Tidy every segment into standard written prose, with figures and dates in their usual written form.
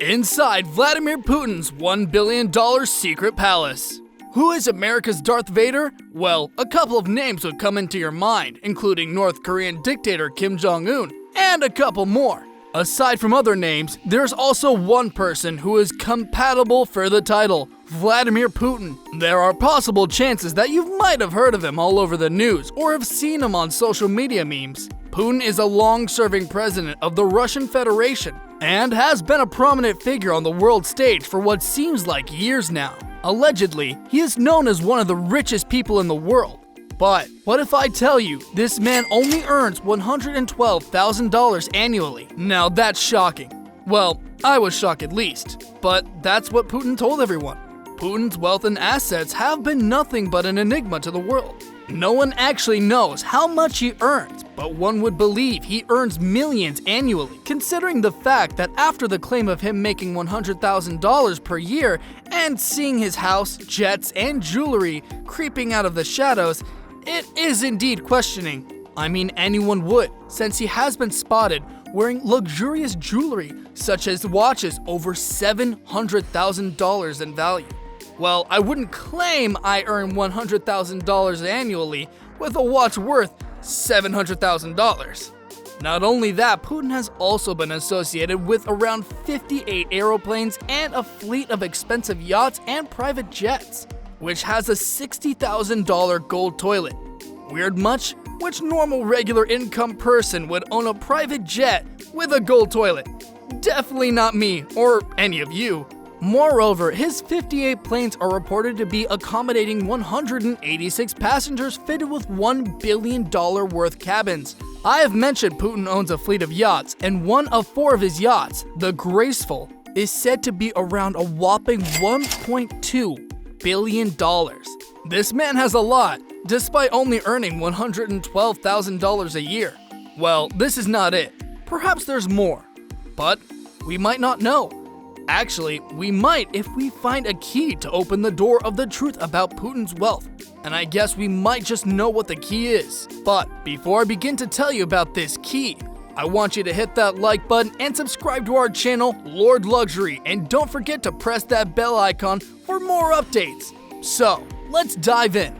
Inside Vladimir Putin's $1 billion secret palace. Who is America's Darth Vader? Well, a couple of names would come into your mind, including North Korean dictator Kim Jong-un, and a couple more. Aside from other names, there's also one person who is compatible for the title, Vladimir Putin. There are possible chances that you might have heard of him all over the news or have seen him on social media memes. Putin is a long-serving president of the Russian Federation and has been a prominent figure on the world stage for what seems like years now. Allegedly, he is known as one of the richest people in the world. But what if I tell you this man only earns $112,000 annually? Now that's shocking. Well, I was shocked at least, but that's what Putin told everyone. Putin's wealth and assets have been nothing but an enigma to the world. No one actually knows how much he earns, but one would believe he earns millions annually, considering the fact that after the claim of him making $100,000 per year and seeing his house, jets, and jewelry creeping out of the shadows, it is indeed questioning. I mean, anyone would, since he has been spotted wearing luxurious jewelry such as watches over $700,000 in value. Well, I wouldn't claim I earn $100,000 annually with a watch worth $700,000. Not only that, Putin has also been associated with around 58 aeroplanes and a fleet of expensive yachts and private jets, which has a $60,000 gold toilet. Weird much? Which normal regular income person would own a private jet with a gold toilet? Definitely not me or any of you. Moreover, his 58 planes are reported to be accommodating 186 passengers fitted with $1 billion worth cabins. I have mentioned Putin owns a fleet of yachts, and one of 4 of his yachts, the Graceful, is said to be around a whopping $1.2 billion. This man has a lot, despite only earning $112,000 a year. Well, this is not it. Perhaps there's more, but we might not know. Actually, we might if we find a key to open the door of the truth about Putin's wealth. And I guess we might just know what the key is. But before I begin to tell you about this key, I want you to hit that like button and subscribe to our channel, Lord Luxury, and don't forget to press that bell icon for more updates. So, let's dive in.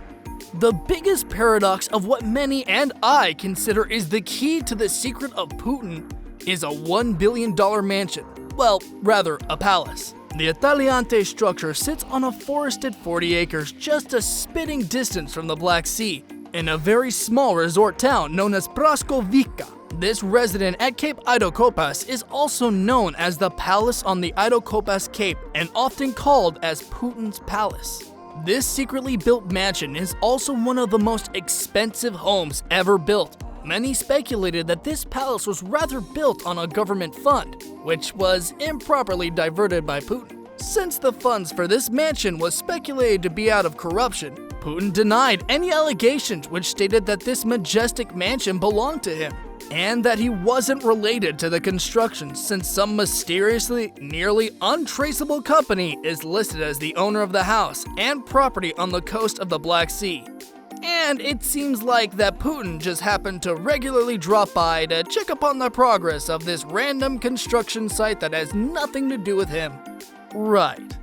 The biggest paradox of what many and I consider is the key to the secret of Putin is a $1 billion mansion. Well, rather, a palace. The Italiante structure sits on a forested 40 acres just a spitting distance from the Black Sea, in a very small resort town known as Praskovika. This residence at Cape Ido-Kopas is also known as the Palace on the Ido-Kopas Cape and often called as Putin's Palace. This secretly built mansion is also one of the most expensive homes ever built. Many speculated that this palace was rather built on a government fund, which was improperly diverted by Putin. Since the funds for this mansion was speculated to be out of corruption, Putin denied any allegations which stated that this majestic mansion belonged to him, and that he wasn't related to the construction since some mysteriously, nearly untraceable company is listed as the owner of the house and property on the coast of the Black Sea. And it seems like that Putin just happened to regularly drop by to check upon the progress of this random construction site that has nothing to do with him. Right.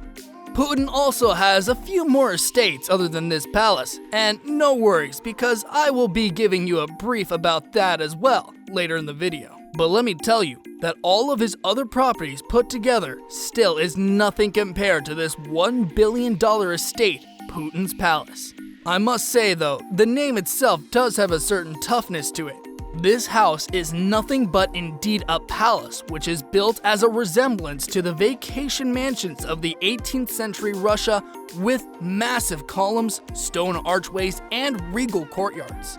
Putin also has a few more estates other than this palace, and no worries because I will be giving you a brief about that as well later in the video. But let me tell you that all of his other properties put together still is nothing compared to this $1 billion estate, Putin's Palace. I must say though, the name itself does have a certain toughness to it. This house is nothing but indeed a palace, which is built as a resemblance to the vacation mansions of the 18th century Russia with massive columns, stone archways, and regal courtyards.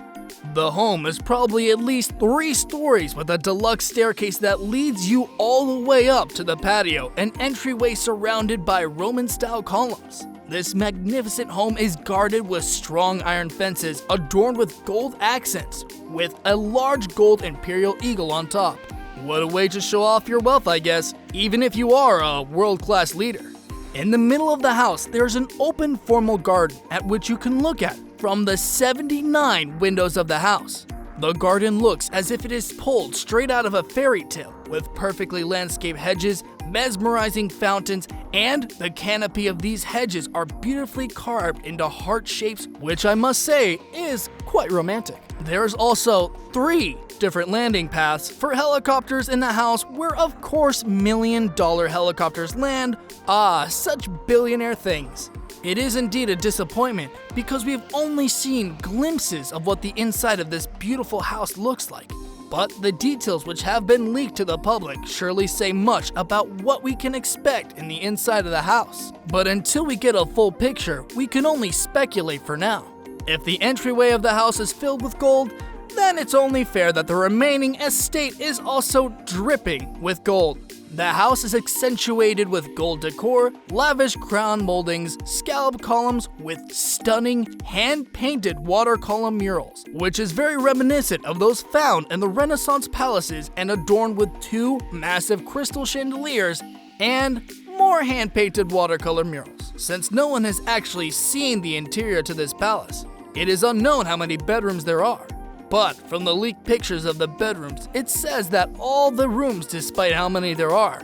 The home is probably at least 3 stories with a deluxe staircase that leads you all the way up to the patio, an entryway surrounded by Roman-style columns. This magnificent home is guarded with strong iron fences adorned with gold accents, with a large gold imperial eagle on top. What a way to show off your wealth, I guess, even if you are a world-class leader. In the middle of the house, there's an open formal garden at which you can look at from the 79 windows of the house. The garden looks as if it is pulled straight out of a fairy tale, with perfectly landscaped hedges, mesmerizing fountains, and the canopy of these hedges are beautifully carved into heart shapes, which I must say is quite romantic. There's also 3 different landing paths for helicopters in the house where of course million-dollar helicopters land. Such billionaire things. It is indeed a disappointment because we've only seen glimpses of what the inside of this beautiful house looks like. But the details which have been leaked to the public surely say much about what we can expect in the inside of the house. But until we get a full picture, we can only speculate for now. If the entryway of the house is filled with gold, then it's only fair that the remaining estate is also dripping with gold. The house is accentuated with gold decor, lavish crown moldings, scallop columns with stunning hand-painted watercolor murals, which is very reminiscent of those found in the Renaissance palaces and adorned with 2 massive crystal chandeliers and more hand-painted watercolor murals. Since no one has actually seen the interior to this palace, it is unknown how many bedrooms there are. But from the leaked pictures of the bedrooms, it says that all the rooms, despite how many there are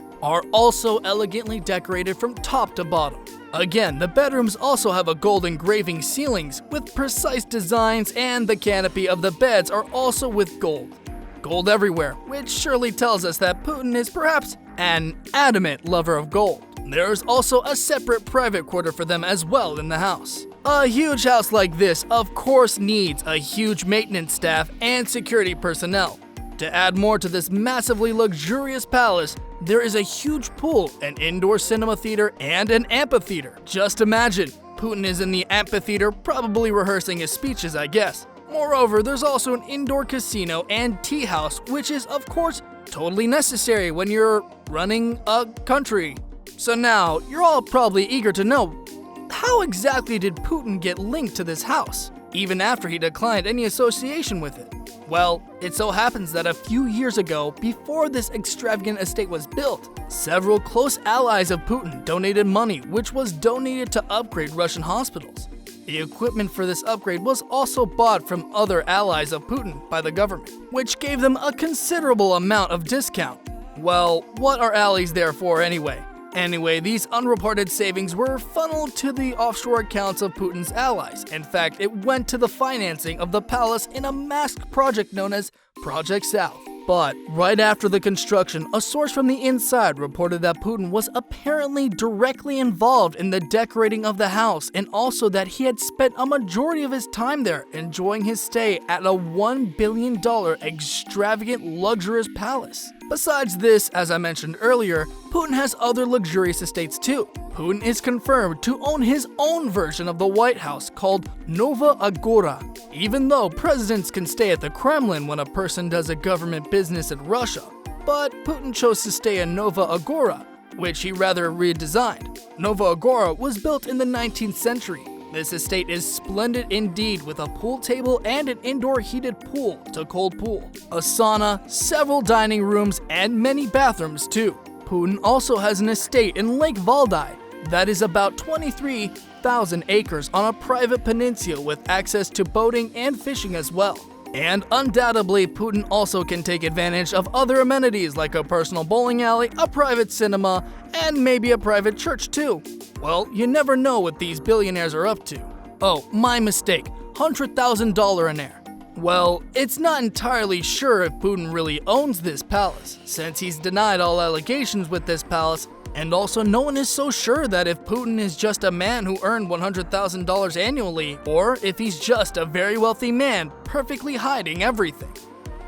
also elegantly decorated from top to bottom. Again, the bedrooms also have a gold engraving ceilings with precise designs, and the canopy of the beds are also with gold. Gold everywhere, which surely tells us that Putin is perhaps an adamant lover of gold. There's also a separate private quarter for them as well in the house. A huge house like this, of course, needs a huge maintenance staff and security personnel. To add more to this massively luxurious palace, there is a huge pool, an indoor cinema theater, and an amphitheater. Just imagine, Putin is in the amphitheater probably rehearsing his speeches, I guess. Moreover, there's also an indoor casino and tea house, which is, of course, totally necessary when you're running a country. So now, you're all probably eager to know, how exactly did Putin get linked to this house, even after he declined any association with it? Well, it so happens that a few years ago, before this extravagant estate was built, several close allies of Putin donated money, which was donated to upgrade Russian hospitals. The equipment for this upgrade was also bought from other allies of Putin by the government, which gave them a considerable amount of discount. Well, what are allies there for anyway? Anyway, these unreported savings were funneled to the offshore accounts of Putin's allies. In fact, it went to the financing of the palace in a masked project known as Project South. But right after the construction, a source from the inside reported that Putin was apparently directly involved in the decorating of the house, and also that he had spent a majority of his time there enjoying his stay at a $1 billion extravagant luxurious palace. Besides this, as I mentioned earlier, Putin has other luxurious estates too. Putin is confirmed to own his own version of the White House called Nova Agora. Even though presidents can stay at the Kremlin when a person does a government business in Russia, but Putin chose to stay in Nova Agora, which he rather redesigned. Nova Agora was built in the 19th century. This estate is splendid indeed, with a pool table and an indoor heated pool to cold pool, a sauna, several dining rooms, and many bathrooms too. Putin also has an estate in Lake Valdai that is about 23,000 acres on a private peninsula with access to boating and fishing as well. And undoubtedly, Putin also can take advantage of other amenities like a personal bowling alley, a private cinema, and maybe a private church too. Well, you never know what these billionaires are up to. Oh, my mistake, $100,000 Well, it's not entirely sure if Putin really owns this palace, since he's denied all allegations with this palace, and also no one is so sure that if Putin is just a man who earned $100,000 annually, or if he's just a very wealthy man perfectly hiding everything.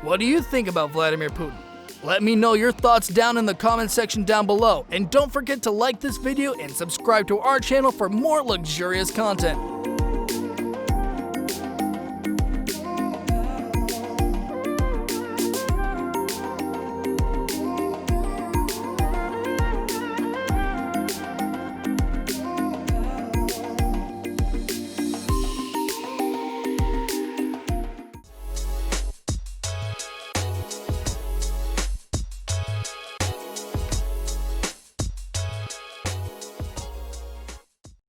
What do you think about Vladimir Putin? Let me know your thoughts down in the comment section down below, and don't forget to like this video and subscribe to our channel for more luxurious content.